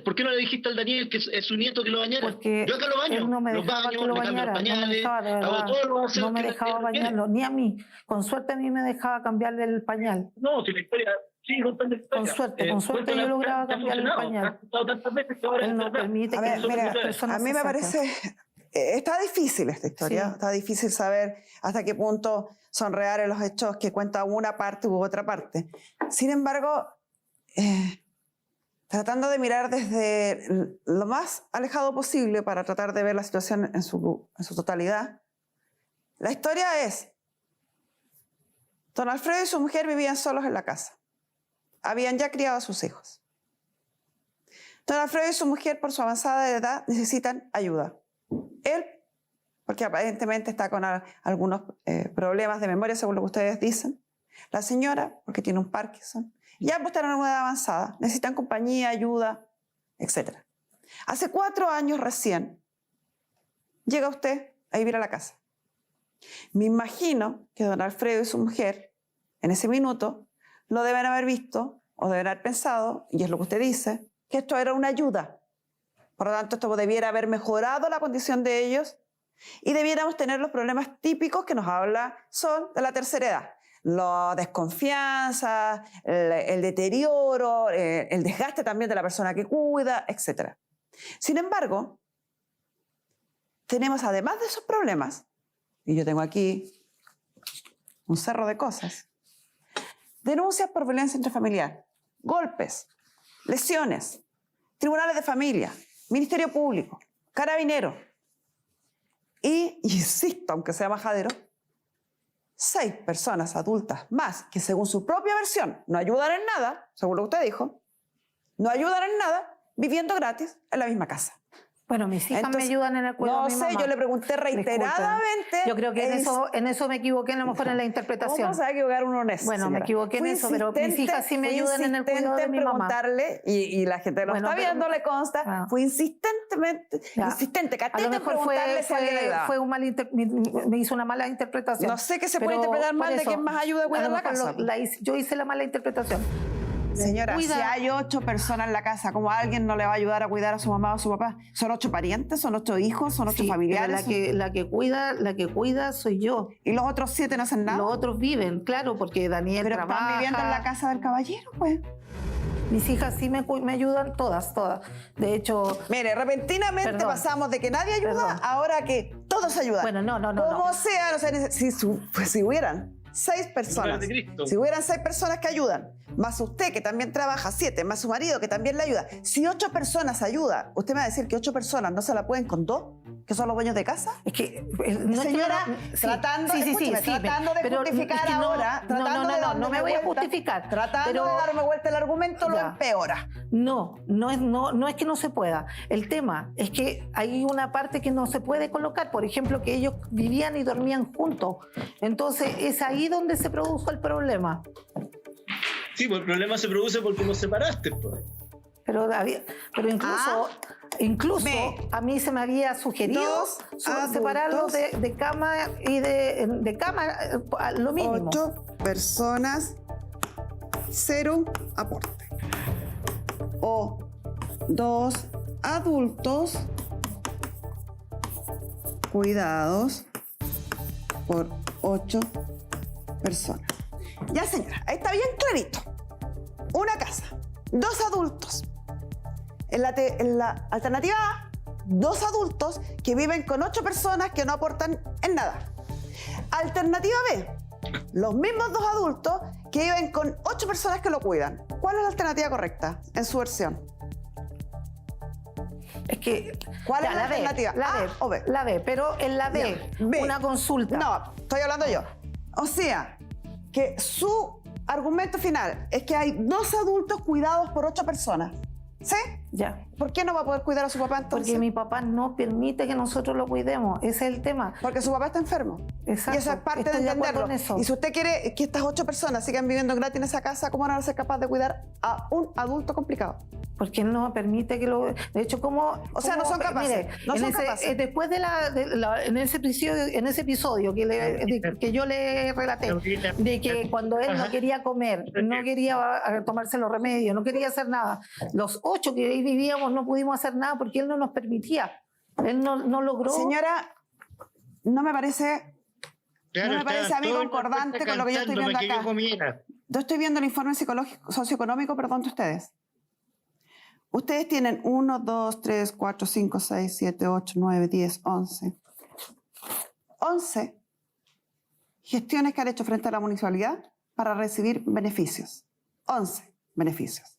¿Por qué no le dijiste al Daniel que es su nieto que lo bañara? porque Yo acá lo baño. él no me lo dejaba baño, que lo le cambio bañara, los no me pañales, dejaba, de hago verdad, todo lo no me que dejaba él quiere. bañarlo, ni a mí. Con suerte a mí me dejaba cambiarle el pañal. No, si la historia... Sí, contando la historia. Con suerte yo cuéntala, lograba te ha cambiarle el funcionado. pañal. Has contado tantas veces que ahora Él es no verdad. permite A que ver, mira, las personas a mí se me saquen. parece, está difícil esta historia, Sí. está difícil saber hasta qué punto son reales los hechos que cuenta una parte u otra parte. Sin embargo, tratando de mirar desde lo más alejado posible para tratar de ver la situación en su totalidad, la historia es, don Alfredo y su mujer vivían solos en la casa. Habían ya criado a sus hijos. Don Alfredo y su mujer, por su avanzada edad, necesitan ayuda. Él, porque aparentemente está con algunos problemas de memoria, según lo que ustedes dicen. La señora, porque tiene un Parkinson. Y ambos están en una edad avanzada. Necesitan compañía, ayuda, etc. Hace 4 años recién llega usted a vivir a la casa. Me imagino que don Alfredo y su mujer, en ese minuto, lo deben haber visto o deben haber pensado, y es lo que usted dice, que esto era una ayuda. Por lo tanto, esto debiera haber mejorado la condición de ellos y debiéramos tener los problemas típicos que nos habla Sol de la tercera edad. La desconfianza, el deterioro, el desgaste también de la persona que cuida, etc. Sin embargo, tenemos además de esos problemas, y yo tengo aquí un cerro de cosas, denuncias por violencia intrafamiliar, golpes, lesiones, tribunales de familia, Ministerio Público, Carabineros y, insisto, aunque sea majadero, 6 personas adultas más que según su propia versión no ayudan en nada, según lo que usted dijo, no ayudan en nada viviendo gratis en la misma casa. Bueno, mis hijas Entonces, me ayudan en el cuidado no de mi sé, mamá. yo le pregunté reiteradamente. Yo creo que en eso me equivoqué a lo mejor en la interpretación. ¿Cómo se va a equivocar uno en eso? Bueno, señora? me equivoqué en Fui eso, pero mis hijas sí me ayudan en el cuidado de mi mamá. preguntarle, y la gente lo Bueno, está pero- viendo, le consta, fui insistente, A lo mejor fue un me hizo una mala interpretación. No sé qué se puede Pero interpretar por mal de eso, quién más ayuda a cuidar lo la mejor casa. yo hice la mala interpretación. Señora, Cuida- si hay 8 personas en la casa, ¿cómo alguien no le va a ayudar a cuidar a su mamá o a su papá? ¿Son 8 parientes? ¿Son 8 hijos? ¿Son 8 Sí, familiares? pero la que cuida soy yo. ¿Y los otros 7 no hacen nada? Los otros viven, claro, porque Daniel Pero trabaja. están viviendo en la casa del caballero, pues. Mis hijas sí me ayudan, todas. De hecho, Mire, repentinamente Perdón. pasamos de que nadie ayuda Perdón. ahora que todos ayudan. bueno, no. Como sea, no sé, si hubieran 6 personas, de Cristo. si hubieran 6 personas que ayudan, más usted que también trabaja 7, más su marido que también le ayuda, si 8 personas ayudan, ¿usted me va a decir que 8 personas no se la pueden con 2, que son los dueños de casa? Es que no Señora, sí, tratando, escúcheme, tratando de pero justificar es que ahora, tratando de darme no me voy a vuelta, justificar. Tratando pero, de darme vuelta el argumento, lo Ya. empeora. No es que no se pueda. El tema es que hay una parte que no se puede colocar. Por ejemplo, que ellos vivían y dormían juntos. Entonces, es ahí donde se produjo el problema. Sí, pues el problema se produce porque nos separaste, pues. Pero incluso Ve. a mí se me había sugerido Dos separarlos adultos. de cama y de cama a lo mínimo. 8 personas, 0 aporte. O 2 adultos cuidados por 8 personas. Ya, señora, ahí está bien clarito. Una casa, 2 adultos. En la alternativa A, 2 adultos que viven con 8 personas que no aportan en nada. Alternativa B, los mismos 2 adultos que viven con 8 personas que lo cuidan. ¿Cuál es la alternativa correcta en su versión? Es que ¿Cuál ya, es la alternativa? La ¿A B, o B? La B, pero en la B, Ya, B. una consulta. No, estoy hablando yo. O sea, que su argumento final es que hay 2 adultos cuidados por 8 personas. ¿Sí? Ya. ¿Por qué no va a poder cuidar a su papá entonces? Porque mi papá no permite que nosotros lo cuidemos. Ese es el tema. Porque su papá está enfermo. Exacto. Y eso es parte Estoy de de acuerdo entenderlo. en eso. Y si usted quiere que estas 8 personas sigan viviendo gratis en esa casa, ¿cómo no van a ser capaces de cuidar a un adulto complicado? Porque él no permite que lo... De hecho, ¿cómo...? O sea, no son capaces, no son capaces. Después en ese episodio que yo le relaté, de que cuando él no quería comer, no quería tomarse los remedios, no quería hacer nada, los 8 que ahí vivíamos no pudimos hacer nada porque él no nos permitía. Él no logró... Señora, no me parece... Claro, no me parece a mí estaba todo concordante con lo que yo estoy viendo cantándome que acá. yo comiera. Yo estoy viendo el informe socioeconómico, perdón, de ustedes. Ustedes tienen 1, 2, 3, 4, 5, 6, 7, 8, 9, 10, 11. 11 gestiones que han hecho frente a la municipalidad para recibir beneficios. 11 beneficios.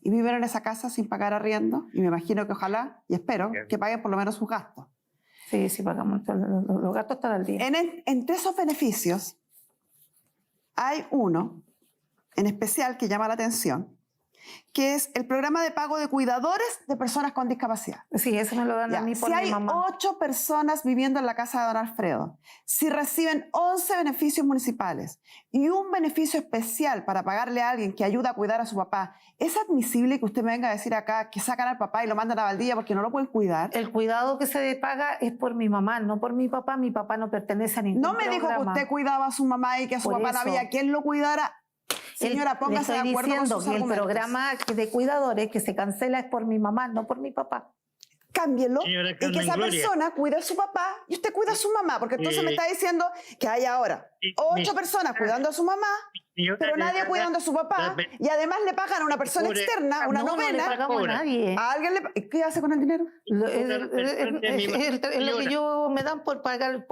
Y viven en esa casa sin pagar arriendo, y me imagino que ojalá, y espero, que paguen por lo menos sus gastos. Sí, pagamos. Los gastos están al día. Entre esos beneficios hay uno en especial que llama la atención, que es el programa de pago de cuidadores de personas con discapacidad. Sí, eso me lo dan Ya, a mí por si mi hay mamá. 8 personas viviendo en la casa de don Alfredo, si reciben 11 beneficios municipales y un beneficio especial para pagarle a alguien que ayuda a cuidar a su papá, ¿es admisible que usted me venga a decir acá que sacan al papá y lo mandan a Valdivia porque no lo pueden cuidar? El cuidado que se paga es por mi mamá, no por mi papá. Mi papá no pertenece a ningún No me dijo que programa. usted cuidaba a su mamá y que a su Por papá no eso. había quien lo cuidara. Señora, póngase de Le estoy acuerdo con diciendo sus que el argumentos. programa de cuidadores que se cancela es por mi mamá, no por mi papá. Cámbielo Señora y que Carmen esa Gloria. persona cuide a su papá y usted cuida a su mamá, porque entonces me está diciendo que hay ahora 8 personas cuidando a su mamá, pero nadie cuidando a su papá, y además le pagan a una persona externa, una No le novena. pagamos a nadie. ¿A alguien ¿Qué hace con el dinero? Es lo que yo me dan por pagar,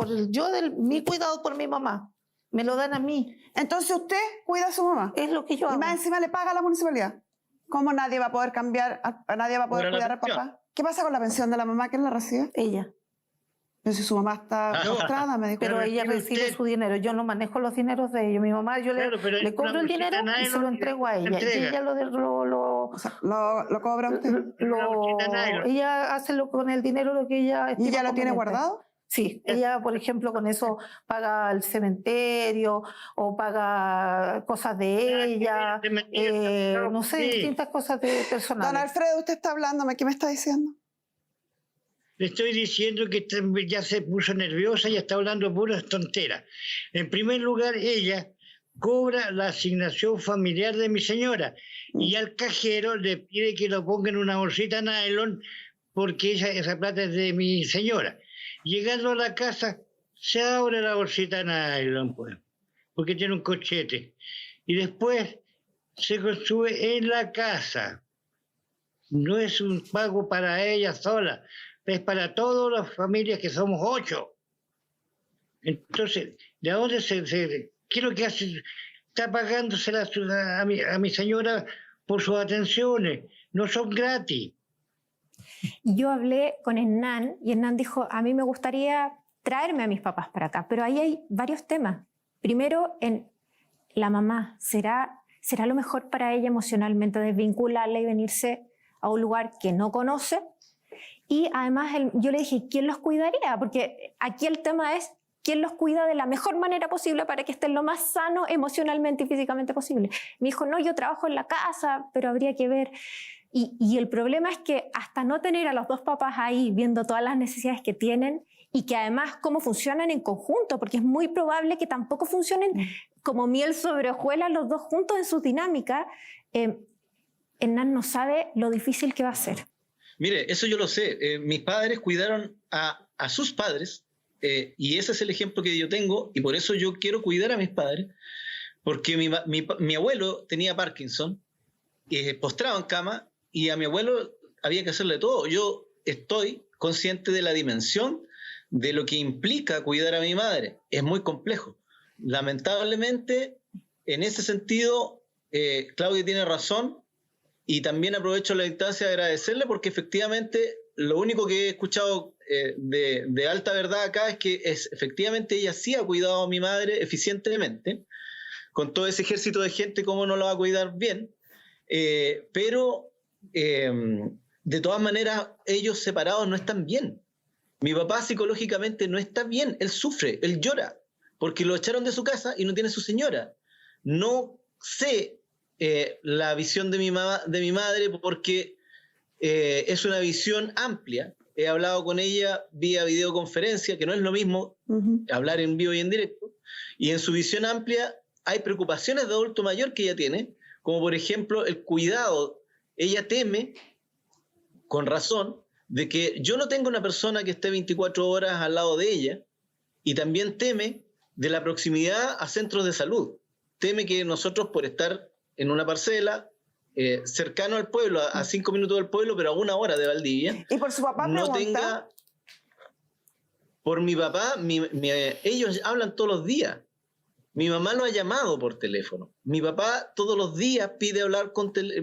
mi cuidado por mi mamá. Me lo dan a mí. Entonces usted cuida a su mamá. Es lo que yo Y hago. más encima le paga a la municipalidad. ¿Cómo nadie va a poder cambiar, nadie va a poder Ahora la cuidar al pensión. papá? ¿Qué pasa con la pensión de la mamá? ¿Quién la recibe? Ella. Pero si su mamá está No. postrada, me dijo. Pero Pero ella tiene recibe usted- su dinero. Yo no manejo los dineros de ellos. Mi mamá, yo Claro, pero le hay cobro una el bolsita dinero y se lo nylon entrego a que ella. Y entrega. ella O sea, ¿lo cobra usted? Una bolsita nylon. ella hace con el dinero lo que ella ¿Y estima ella lo tiene conveniente. guardado? Sí, ella, por ejemplo, con eso paga el cementerio o paga cosas de ella, no sé, Sí. distintas cosas de Don personales. Alfredo, usted está hablándome. ¿Qué me está diciendo? Le estoy diciendo que ya se puso nerviosa y está hablando puras tonteras. En primer lugar, ella cobra la asignación familiar de mi señora y al cajero le pide que lo ponga en una bolsita nylon porque esa plata es de mi señora. Llegando a la casa, se abre la bolsita nylon, pues, porque tiene un cochete. Y después se consume en la casa. No es un pago para ella sola, es para todas las familias que somos 8. Entonces, ¿de dónde qué es lo que hace? Está pagándose a mi señora por sus atenciones, no son gratis. Yo hablé con Hernán y Hernán dijo, a mí me gustaría traerme a mis papás para acá, pero ahí hay varios temas. Primero, la mamá, ¿será lo mejor para ella emocionalmente desvincularla y venirse a un lugar que no conoce? Y además yo le dije, ¿quién los cuidaría? Porque aquí el tema es quién los cuida de la mejor manera posible para que estén lo más sano emocionalmente y físicamente posible. Me dijo, no, yo trabajo en la casa, pero habría que ver. Y el problema es que hasta no tener a los dos papás ahí viendo todas las necesidades que tienen y que además cómo funcionan en conjunto, porque es muy probable que tampoco funcionen como miel sobre hojuelas los dos juntos en su dinámica, Hernán no sabe lo difícil que va a ser. Mire, eso yo lo sé. Mis padres cuidaron a sus padres y ese es el ejemplo que yo tengo y por eso yo quiero cuidar a mis padres, porque mi abuelo tenía Parkinson, postrado en cama, y a mi abuelo había que hacerle todo. Yo estoy consciente de la dimensión de lo que implica cuidar a mi madre. Es muy complejo. Lamentablemente, en ese sentido, Claudia tiene razón y también aprovecho la instancia de agradecerle porque efectivamente lo único que he escuchado de alta verdad acá es que efectivamente ella sí ha cuidado a mi madre eficientemente. Con todo ese ejército de gente, ¿cómo no la va a cuidar bien? Pero de todas maneras, ellos separados no están bien. Mi papá psicológicamente no está bien, él sufre, él llora, porque lo echaron de su casa y no tiene su señora. No sé la visión de mi madre porque es una visión amplia. He hablado con ella vía videoconferencia, que no es lo mismo hablar en vivo y en directo, y en su visión amplia hay preocupaciones de adulto mayor que ella tiene, como por ejemplo el cuidado. Ella teme, con razón, de que yo no tenga una persona que esté 24 horas al lado de ella, y también teme de la proximidad a centros de salud. Teme que nosotros, por estar en una parcela cercano al pueblo, a 5 minutos del pueblo, pero a 1 hora de Valdivia, Y por su papá no pregunta, tenga... Por mi papá, ellos hablan todos los días. Mi mamá lo ha llamado por teléfono. Mi papá todos los días pide hablar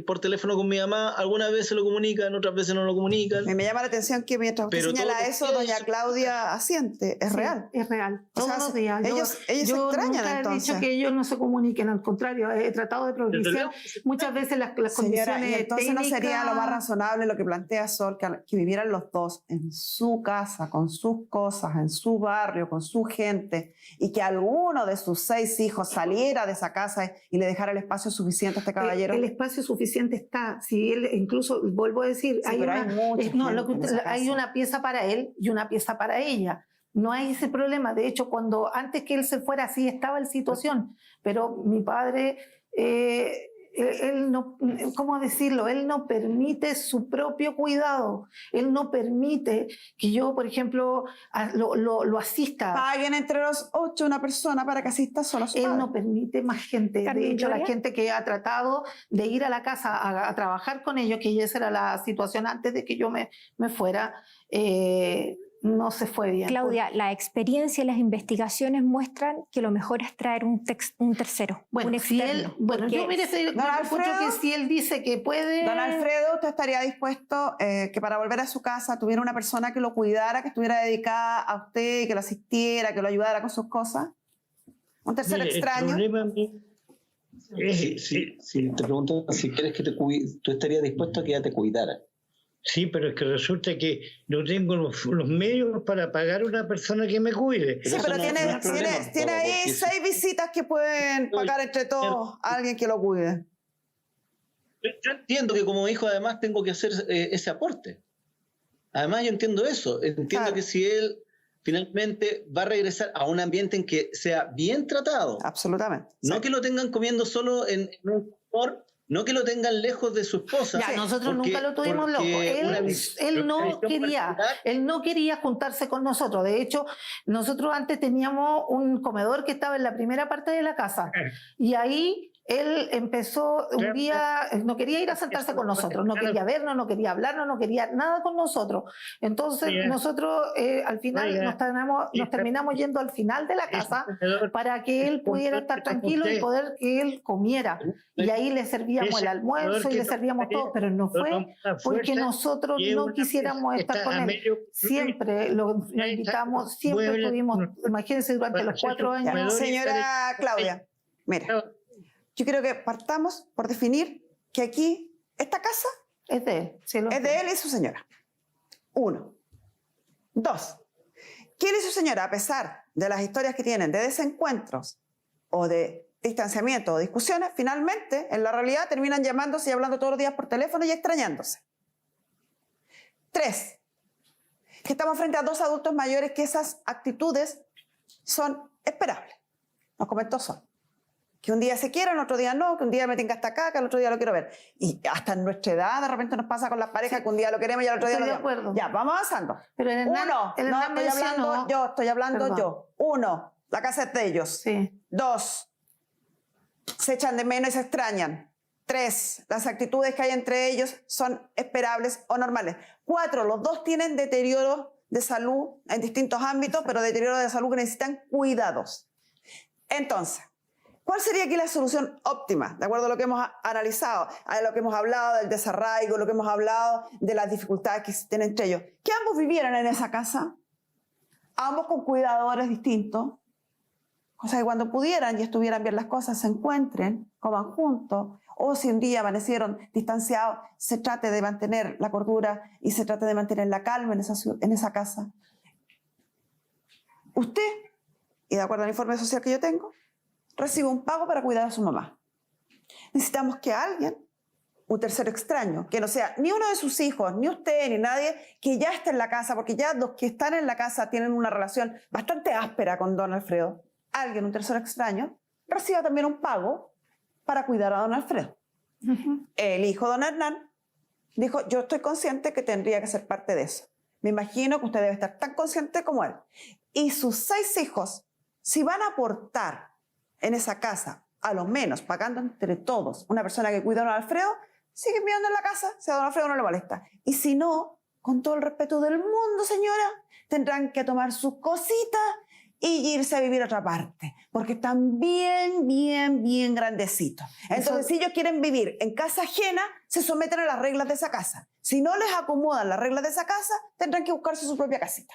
por teléfono con mi mamá. Algunas veces lo comunican, otras veces no lo comunican. me llama la atención que mientras usted Pero señala todos los eso, días doña eso- Claudia asiente. Es Sí, real. Es real. O sea, Todos los días. ellos se yo extrañan, nunca he entonces. dicho que ellos no se comuniquen, al contrario, he tratado de progresar. Muchas veces las Señora, condiciones y entonces no sería lo más técnicas- razonable lo que plantea Sol, que vivieran los dos en su casa, con sus cosas, en su barrio, con su gente, y que alguno de sus 6 hijos saliera de esa casa y le dejara el espacio suficiente a este caballero. El espacio suficiente está. Si él, incluso, vuelvo a decir, Sí, pero hay mucha gente en esa hay casa. una pieza para él y una pieza para ella. No hay ese problema. De hecho, antes que él se fuera, sí estaba en situación. Pero mi padre él no, ¿cómo decirlo? Él no permite su propio cuidado. Él no permite que yo, por ejemplo, lo asista. Paguen entre los 8 una persona para que asista solo a su Él padre. no permite más gente. Carmen De hecho, la Gloria. gente que ha tratado de ir a la casa a trabajar con ellos, que esa era la situación antes de que yo me fuera, no se fue bien. Claudia, la experiencia y las investigaciones muestran que lo mejor es traer un tercero, Bueno, un si externo. él, bueno, porque yo mire, yo Don encuentro Alfredo, que si él dice que puede... Don Alfredo, ¿usted estaría dispuesto que para volver a su casa tuviera una persona que lo cuidara, que estuviera dedicada a usted, que lo asistiera, que lo ayudara con sus cosas? ¿Un tercero Mire, extraño? El problema mío es, Si te pregunto si quieres que te cuide, tú estarías dispuesto a que ella te cuidara. sí, pero es que resulta que no tengo los medios para pagar a una persona que me cuide. Sí, Pero pero eso no es problema, tiene ahí porque 6 visitas que pueden pagar entre todos a alguien que lo cuide. Yo entiendo que como hijo además tengo que hacer ese aporte. Además yo entiendo eso. Entiendo Claro. que si él finalmente va a regresar a un ambiente en que sea bien tratado, Absolutamente. no Sí. que lo tengan comiendo solo en un confort, no que lo tengan lejos de su esposa. Ya, nosotros nunca lo tuvimos loco. Él no quería juntarse con nosotros. De hecho, nosotros antes teníamos un comedor que estaba en la primera parte de la casa. Y ahí él empezó un día, no quería ir a sentarse con nosotros, no quería vernos, no quería hablarnos, no quería nada con nosotros. Entonces nosotros al final nos terminamos yendo al final de la casa para que él pudiera estar tranquilo y poder que él comiera. Y ahí le servíamos el almuerzo y le servíamos todo, pero no fue porque nosotros no quisiéramos estar con él. Siempre lo invitamos, siempre estuvimos, imagínense, durante los 4 años. Señora Claudia, mira, yo creo que partamos por definir que aquí, esta casa, Es de él. es de él y su señora. 1. 2. ¿Quién y su señora, a pesar de las historias que tienen de desencuentros o de distanciamiento o discusiones, finalmente, en la realidad, terminan llamándose y hablando todos los días por teléfono y extrañándose? 3. Que estamos frente a 2 adultos mayores que esas actitudes son esperables. Nos comentó Sol. Que un día se quieran, otro día no, que un día me tenga hasta acá, que al otro día lo quiero ver. Y hasta en nuestra edad de repente nos pasa con las parejas, que un día lo queremos y al otro día Estoy lo de queremos. acuerdo. Ya, vamos avanzando. Pero el Hernán me decía no. Estoy hablando Perdón. yo. 1, la casa es de ellos. Sí. 2, se echan de menos y se extrañan. 3, las actitudes que hay entre ellos son esperables o normales. 4, los dos tienen deterioro de salud en distintos ámbitos, pero deterioro de salud que necesitan cuidados. Entonces, ¿cuál sería aquí la solución óptima? De acuerdo a lo que hemos analizado, a lo que hemos hablado del desarraigo, lo que hemos hablado de las dificultades que existen entre ellos. Que ambos vivieran en esa casa, ambos con cuidadores distintos, cosa que cuando pudieran y estuvieran bien las cosas, se encuentren, coman juntos, o si un día amanecieron distanciados, se trate de mantener la cordura y se trate de mantener la calma en esa casa. Usted, y de acuerdo al informe social que yo tengo, recibe un pago para cuidar a su mamá. Necesitamos que alguien, un tercero extraño, que no sea ni uno de sus hijos, ni usted, ni nadie, que ya esté en la casa, porque ya los que están en la casa tienen una relación bastante áspera con don Alfredo. Alguien, un tercero extraño, reciba también un pago para cuidar a don Alfredo. El hijo de don Hernán dijo, yo estoy consciente que tendría que ser parte de eso. Me imagino que usted debe estar tan consciente como él. Y sus 6 hijos, si van a aportar en esa casa, a lo menos pagando entre todos, una persona que cuida a don Alfredo, siguen viviendo en la casa, si a don Alfredo no le molesta. Y si no, con todo el respeto del mundo, señora, tendrán que tomar sus cositas y irse a vivir a otra parte, porque están bien grandecitos. Entonces, si ellos quieren vivir en casa ajena, se someten a las reglas de esa casa. Si no les acomodan las reglas de esa casa, tendrán que buscarse su propia casita.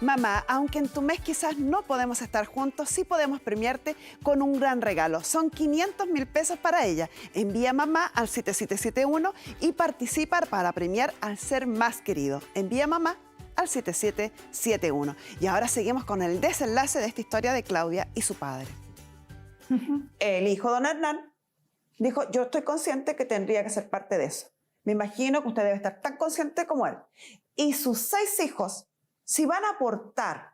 Mamá, aunque en tu mes quizás no podemos estar juntos, sí podemos premiarte con un gran regalo. Son 500.000 pesos para ella. Envía mamá al 7771 y participa para premiar al ser más querido. Envía mamá al 7771. Y ahora seguimos con el desenlace de esta historia de Claudia y su padre. El hijo de don Hernán dijo, yo estoy consciente que tendría que ser parte de eso. Me imagino que usted debe estar tan consciente como él. Y sus 6 hijos, si van a aportar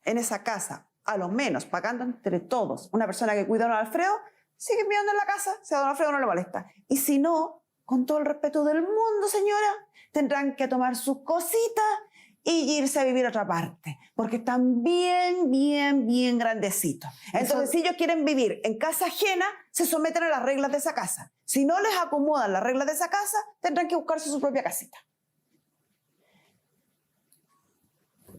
en esa casa, a lo menos pagando entre todos, una persona que cuida a don Alfredo, siguen viviendo en la casa si a don Alfredo no le molesta. Y si no, con todo el respeto del mundo, señora, tendrán que tomar sus cositas y irse a vivir a otra parte, porque están bien grandecitos. Entonces, si ellos quieren vivir en casa ajena, se someten a las reglas de esa casa. Si no les acomodan las reglas de esa casa, tendrán que buscarse su propia casita.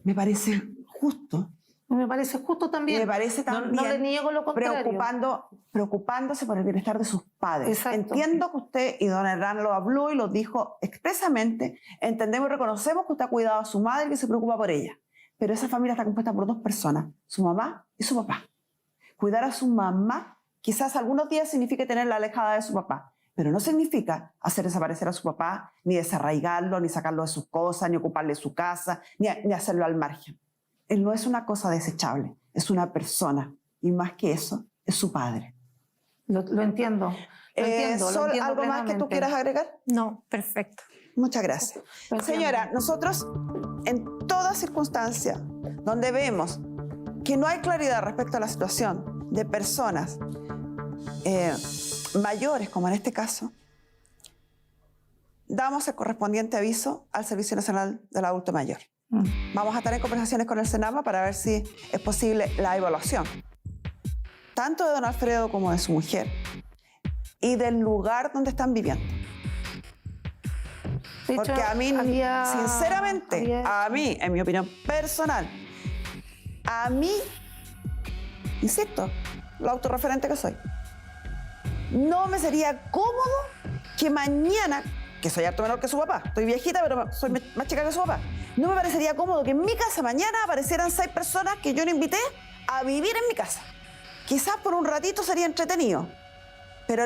Me parece justo. Me parece justo también. Me parece también no le niego lo contrario. preocupándose por el bienestar de sus padres. Exacto. Entiendo que usted, y don Hernán lo habló y lo dijo expresamente, entendemos y reconocemos que usted ha cuidado a su madre y que se preocupa por ella. Pero esa familia está compuesta por 2 personas, su mamá y su papá. Cuidar a su mamá quizás algunos días signifique tenerla alejada de su papá, pero no significa hacer desaparecer a su papá, ni desarraigarlo, ni sacarlo de sus cosas, ni ocuparle su casa, ni hacerlo al margen. Él no es una cosa desechable, es una persona. Y más que eso, es su padre. Lo entiendo. Sol, ¿algo más que tú quieras agregar? No, perfecto. Muchas gracias. Señora, nosotros en toda circunstancia donde vemos que no hay claridad respecto a la situación de personas mayores, como en este caso, damos el correspondiente aviso al Servicio Nacional del Adulto Mayor. Vamos a estar en conversaciones con el Senama para ver si es posible la evaluación, tanto de don Alfredo como de su mujer, y del lugar donde están viviendo. De hecho, Porque a mí, sinceramente, a mí, en mi opinión personal, a mí, insisto, lo autorreferente que soy, no me sería cómodo que mañana, que soy harto menor que su papá, estoy viejita, pero soy más chica que su papá, no me parecería cómodo que en mi casa mañana aparecieran 6 personas que yo no invité a vivir en mi casa. Quizás por un ratito sería entretenido, pero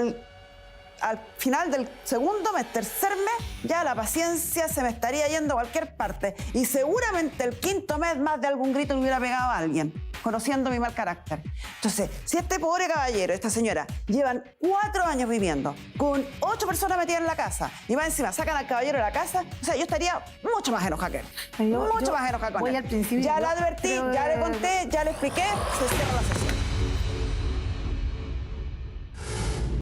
al final del segundo mes, tercer mes, ya la paciencia se me estaría yendo a cualquier parte. Y seguramente el 5.º mes más de algún grito le hubiera pegado a alguien, conociendo mi mal carácter. Entonces, si este pobre caballero, esta señora, llevan 4 años viviendo con 8 personas metidas en la casa y más encima sacan al caballero de la casa, o sea, yo estaría mucho más enojada que él. Mucho más enojada con él. Al principio, ya le advertí, ya le conté, ya le expliqué, se cierra la sesión.